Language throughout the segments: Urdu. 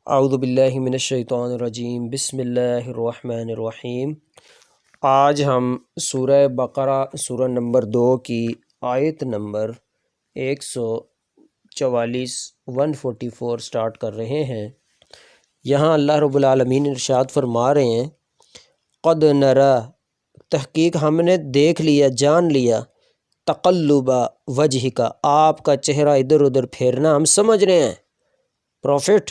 اعوذ باللہ من الشیطان الرجیم، بسم اللہ الرحمن الرحیم۔ آج ہم سورہ بقرہ سورہ نمبر 2 کی آیت نمبر 144 سٹارٹ کر رہے ہیں۔ یہاں اللہ رب العالمین ارشاد فرما رہے ہیں، قد نرا، تحقیق ہم نے دیکھ لیا، جان لیا، تقلب وجہ کا، آپ کا چہرہ ادھر ادھر پھیرنا ہم سمجھ رہے ہیں۔ پروفٹ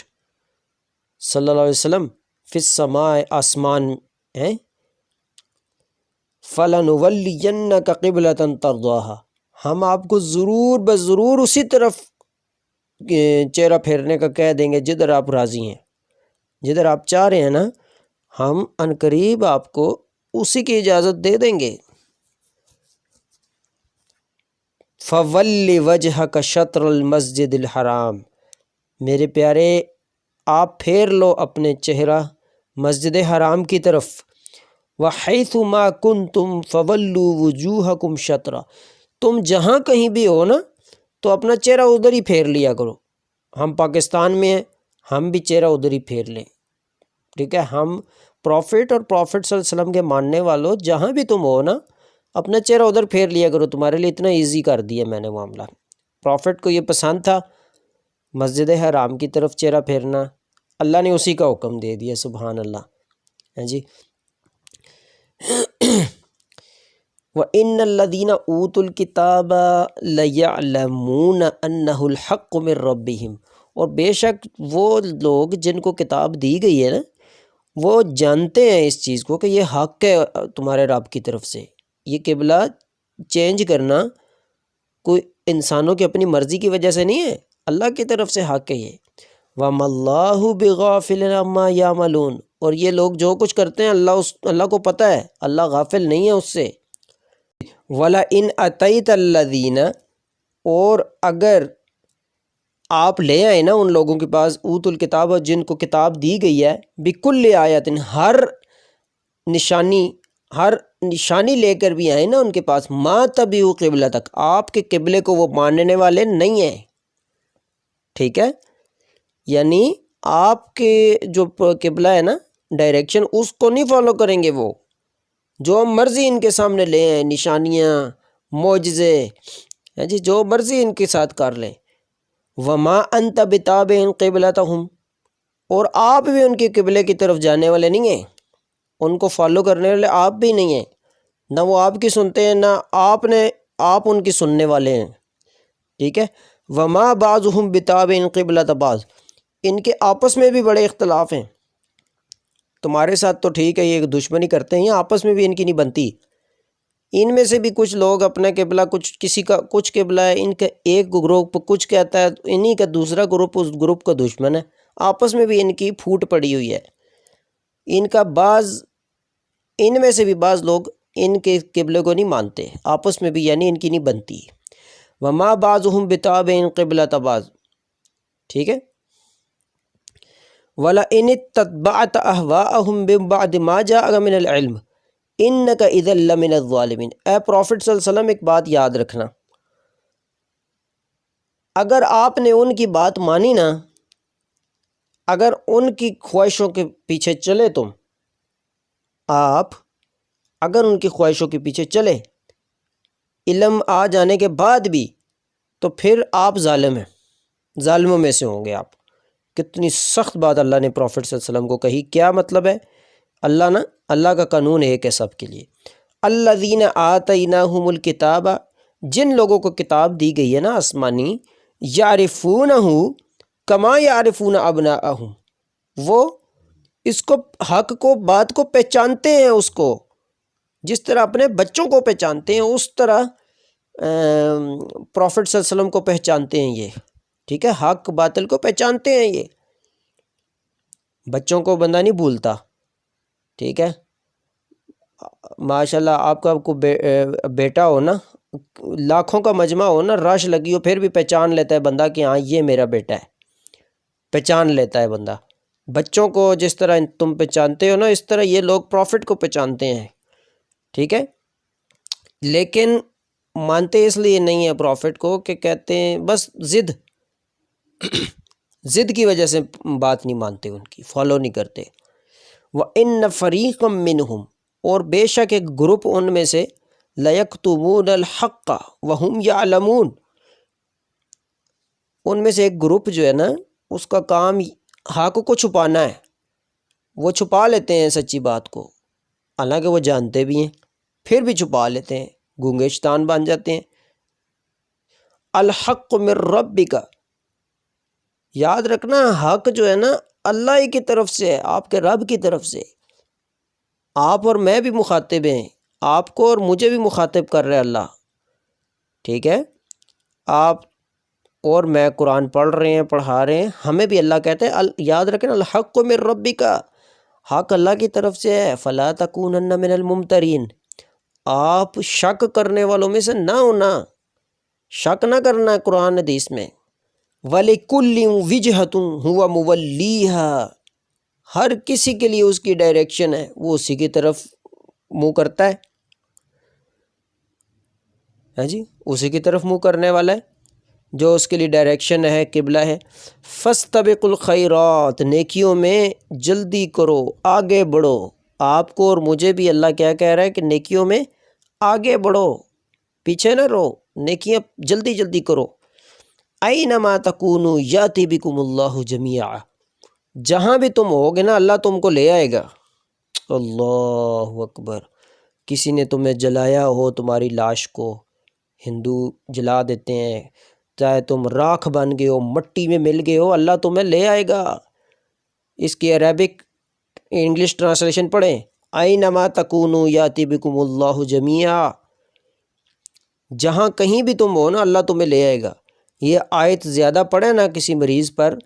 صلی اللہ علیہ وسلم فی السماء، آسمان ہیں، فَلَنُوَلِّيَنَّكَ قِبْلَةً تَرْضَاهَا، ہم آپ کو ضرور بضرور اسی طرف چہرہ پھیرنے کا کہہ دیں گے جدھر آپ راضی ہیں، جدھر آپ چاہ رہے ہیں نا، ہم عنقریب آپ کو اسی کی اجازت دے دیں گے۔ فَوَلِّ وَجْهَكَ شَطْرَ الْمَسْجِدِ الْحَرَامِ، میرے پیارے آپ پھیر لو اپنے چہرہ مسجد حرام کی طرف۔ وَحَيْثُ مَا كُنْتُمْ فَوَلُّوا وُجُوهَكُمْ شَطْرًا، تم جہاں کہیں بھی ہو نا تو اپنا چہرہ ادھر ہی پھیر لیا کرو۔ ہم پاکستان میں ہیں، ہم بھی چہرہ ادھر ہی پھیر لیں، ٹھیک ہے؟ ہم پروفٹ اور پروفٹ صلی اللہ علیہ وسلم کے ماننے والوں، جہاں بھی تم ہو نا اپنا چہرہ ادھر پھیر لیا کرو، تمہارے لیے اتنا ایزی کر دیا میں نے معاملہ۔ پروفٹ کو یہ پسند تھا مسجد حرام کی طرف چہرہ پھیرنا، اللہ نے اسی کا حکم دے دیا، سبحان اللہ ہے جی۔ وَإِنَّ الَّذِينَ أُوتُوا الْكِتَابَ لَيَعْلَمُونَ أَنَّهُ الْحَقُّ مِنْ رَبِّهِمْ، اور بے شک وہ لوگ جن کو کتاب دی گئی ہے نا، وہ جانتے ہیں اس چیز کو کہ یہ حق ہے تمہارے رب کی طرف سے۔ یہ قبلہ چینج کرنا کوئی انسانوں کی اپنی مرضی کی وجہ سے نہیں ہے، اللہ کی طرف سے حق ہے یہ۔ وَمَا اللَّهُ بِغَافِلٍ عَمَّا يَعْمَلُونَ، اور یہ لوگ جو کچھ کرتے ہیں اللہ کو پتہ ہے، اللہ غافل نہیں ہے اس سے۔ وَلَئِنْ أَتَيْتَ الَّذِينَ، اور اگر آپ لے آئے نا ان لوگوں کے پاس اوت الکتاب، جن کو کتاب دی گئی ہے، بِكُلِّ آیَةٍ، ہر نشانی لے کر بھی آئے نا ان کے پاس، مَا تَبِعُوا قِبْلَتَكَ، آپ کے قبلے کو وہ ماننے والے نہیں ہیں، ٹھیک ہے؟ یعنی آپ کے جو قبلہ ہے نا، ڈائریکشن، اس کو نہیں فالو کریں گے وہ، جو مرضی ان کے سامنے لے آئیں، نشانیاں، معجزے ہیں جی، جو مرضی ان کے ساتھ کر لیں۔ وَمَا أَنْتَ بِتَابِعٍ قِبْلَتَهُمْ، اور آپ بھی ان کے قبلے کی طرف جانے والے نہیں ہیں، ان کو فالو کرنے والے آپ بھی نہیں ہیں، نہ وہ آپ کی سنتے ہیں، نہ آپ ان کی سننے والے ہیں، ٹھیک ہے؟ وَمَا بَعْضُهُمْ بِتَابِعٍ قِبْلَةَ بَعْضٍ، ان کے آپس میں بھی بڑے اختلاف ہیں، تمہارے ساتھ تو ٹھیک ہے یہ دشمنی کرتے ہیں، آپس میں بھی ان کی نہیں بنتی۔ ان میں سے بھی کچھ لوگ اپنا قبلہ، کسی کا کچھ قبلہ ہے، ان کا ایک گروپ کچھ کہتا ہے، انہی کا دوسرا گروپ اس گروپ کا دشمن ہے، آپس میں بھی ان کی پھوٹ پڑی ہوئی ہے۔ ان میں سے بھی بعض لوگ ان کے قبلے کو نہیں مانتے، آپس میں بھی یعنی ان کی نہیں بنتی۔ وَمَا بَعْضُهُمْ بِتَابِعٍ قِبْلَةَ بَعْضٍ، ٹھیک ہے؟ وَلَئِنِ اتَّبَعْتَ أَهْوَاءَهُمْ مِن بَعْدِ مَا جَاءَكَ مِنَ الْعِلْمِ إِنَّكَ إِذًا لَّمِنَ الظَّالِمِينَ، اے پروفٹ صلی اللہ علیہ وسلم ایک بات یاد رکھنا، اگر آپ نے ان کی بات مانی نا، اگر ان کی خواہشوں کے پیچھے چلے آپ اگر ان کی خواہشوں کے پیچھے چلے علم آ جانے کے بعد بھی، تو پھر آپ ظالم ہیں، ظالموں میں سے ہوں گے آپ۔ کتنی سخت بات اللہ نے پروفٹ صلی اللہ علیہ وسلم کو کہی، کیا مطلب ہے؟ اللہ کا قانون ایک ہے سب کے لیے۔ الذین آتیناہم الکتاب، جن لوگوں کو کتاب دی گئی ہے نا آسمانی، یعرفونہ کما یعرفون ابناءہم، وہ اس کو، حق کو، بات کو پہچانتے ہیں، اس کو جس طرح اپنے بچوں کو پہچانتے ہیں اس طرح پروفٹ صلی اللہ علیہ وسلم کو پہچانتے ہیں یہ، ٹھیک ہے؟ حق باطل کو پہچانتے ہیں یہ، بچوں کو بندہ نہیں بھولتا، ٹھیک ہے؟ ماشاءاللہ آپ کا بیٹا ہو نا، لاکھوں کا مجمع ہو نا، رش لگی ہو، پھر بھی پہچان لیتا ہے بندہ کہ ہاں یہ میرا بیٹا ہے، پہچان لیتا ہے بندہ۔ بچوں کو جس طرح تم پہچانتے ہو نا، اس طرح یہ لوگ پروفٹ کو پہچانتے ہیں، ٹھیک ہے؟ لیکن مانتے اس لیے نہیں ہیں پروفٹ کو کہ کہتے ہیں بس ضد ضد کی وجہ سے بات نہیں مانتے، ان کی فالو نہیں کرتے۔ وَإِنَّ فَرِيقًا مِّنْهُمْ، اور بے شک ایک گروپ ان میں سے، لَيَكْتُمُونَ الْحَقَّ وَهُمْ يَعْلَمُونَ، ان میں سے ایک گروپ جو ہے نا اس کا کام حق کو چھپانا ہے، وہ چھپا لیتے ہیں سچی بات کو، حالانکہ وہ جانتے بھی ہیں پھر بھی چھپا لیتے ہیں، گونگے شیطان بن جاتے ہیں۔ الحق من ربک، یاد رکھنا حق جو ہے نا اللہ ہی کی طرف سے ہے، آپ کے رب کی طرف سے۔ آپ اور میں بھی مخاطب ہیں، آپ کو اور مجھے بھی مخاطب کر رہے اللہ، ٹھیک ہے؟ آپ اور میں قرآن پڑھ رہے ہیں، پڑھا رہے ہیں، ہمیں بھی اللہ کہتے ہیں یاد رکھنا الحق من ربک، حق اللہ کی طرف سے ہے۔ فلا تکونن من الممترین، آپ شک کرنے والوں میں سے نہ ہونا، شک نہ کرنا قرآن حدیث میں۔ وَلِكُلٍّ وِجْهَةٌ هُوَ مُوَلِّيهَا، ہر کسی کے لیے اس کی ڈائریکشن ہے، وہ اسی کی طرف منہ کرتا ہے، ہاں جی، اسی کی طرف منہ کرنے والا ہے جو اس کے لیے ڈائریکشن ہے، قبلہ ہے۔ فَاسْتَبِقُوا الْخَيْرَاتِ، نیکیوں میں جلدی کرو، آگے بڑھو۔ آپ کو اور مجھے بھی اللہ کیا کہہ رہا ہے کہ نیکیوں میں آگے بڑھو، پیچھے نہ رہو، نیکیاں جلدی جلدی کرو۔ اَيْنَمَا تَكُونُوا يَأْتِ بِكُمُ اللَّهُ جَمِيعًا، جہاں بھی تم ہوگے نا اللہ تم کو لے آئے گا۔ اللہ اکبر، کسی نے تمہیں جلایا ہو تمہاری لاش کو، ہندو جلا دیتے ہیں، چاہے تم راکھ بن گئے ہو، مٹی میں مل گئے ہو، اللہ تمہیں لے آئے گا۔ اس کی عربک انگلش ٹرانسلیشن پڑھیں، اَيْنَمَا تَكُونُوا يَأْتِ بِكُمُ اللَّهُ جَمِيعًا، جہاں کہیں بھی تم ہو نا اللہ تمہیں لے آئے گا۔ یہ آیت زیادہ پڑھے نا کسی مریض پر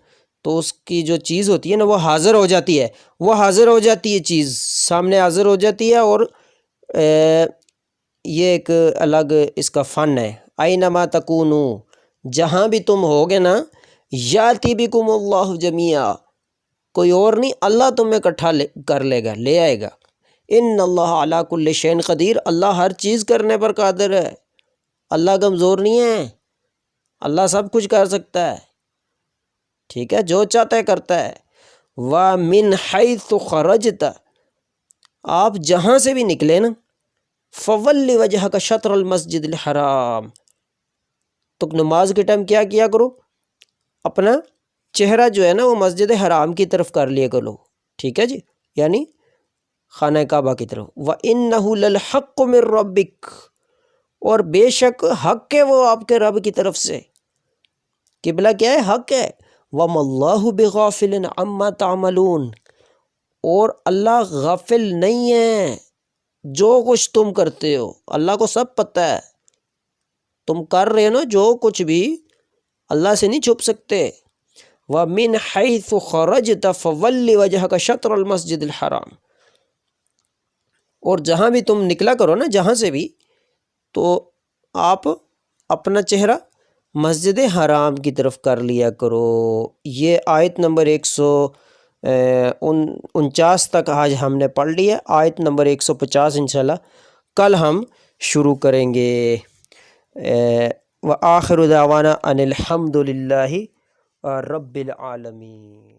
تو اس کی جو چیز ہوتی ہے نا وہ حاضر ہو جاتی ہے، وہ حاضر ہو جاتی ہے، چیز سامنے حاضر ہو جاتی ہے، اور یہ ایک الگ اس کا فن ہے۔ اَيْنَمَا تَكُونُوا، جہاں بھی تم ہوگے نا، یاتی بکم اللہ جمیعا، کوئی اور نہیں، اللہ تمہیں اکٹھا کر لے گا، لے آئے گا۔ ان اللہ علی کل شیء قدیر، اللہ ہر چیز کرنے پر قادر ہے، اللہ کمزور نہیں ہے، اللہ سب کچھ کر سکتا ہے، ٹھیک ہے، جو چاہتا ہے کرتا ہے۔ وَمِنْ حَيْثُ خَرَجْتَ، آپ جہاں سے بھی نکلے نا، فَوَلِّ وَجْهَكَ شَطْرَ الْمَسْجِدِ الْحَرَامِ، تو نماز کے ٹائم کیا کرو، اپنا چہرہ جو ہے نا وہ مسجد حرام کی طرف کر لیا کرو، ٹھیک ہے جی، یعنی خانہ کعبہ کی طرف۔ وَإِنَّهُ لَلْحَقُّ مِن رَبِّكَ، اور بے شک حق ہے وہ آپ کے رب کی طرف سے۔ قبلہ کیا ہے؟ حق ہے۔ وَمَا اللَّهُ بِغَافِلٍ عَمَّا تَعْمَلُونَ، اور اللہ غافل نہیں ہے جو کچھ تم کرتے ہو، اللہ کو سب پتہ ہے، تم کر رہے ہو نا جو کچھ بھی، اللہ سے نہیں چھپ سکتے۔ وَمِنْ حَيْثُ خَرَجْتَ فَوَلِّ وَجْهَكَ شَطْرَ الْمَسْجِدِ الْحَرَامِ، اور جہاں بھی تم نکلا کرو نا، جہاں سے بھی، تو آپ اپنا چہرہ مسجد حرام کی طرف کر لیا کرو۔ یہ آیت نمبر 149 تک آج ہم نے پڑھ لی ہے، آیت نمبر 150 انشاءاللہ کل ہم شروع کریں گے۔ وآخر دعوانا ان الحمد للہ رب العالمین۔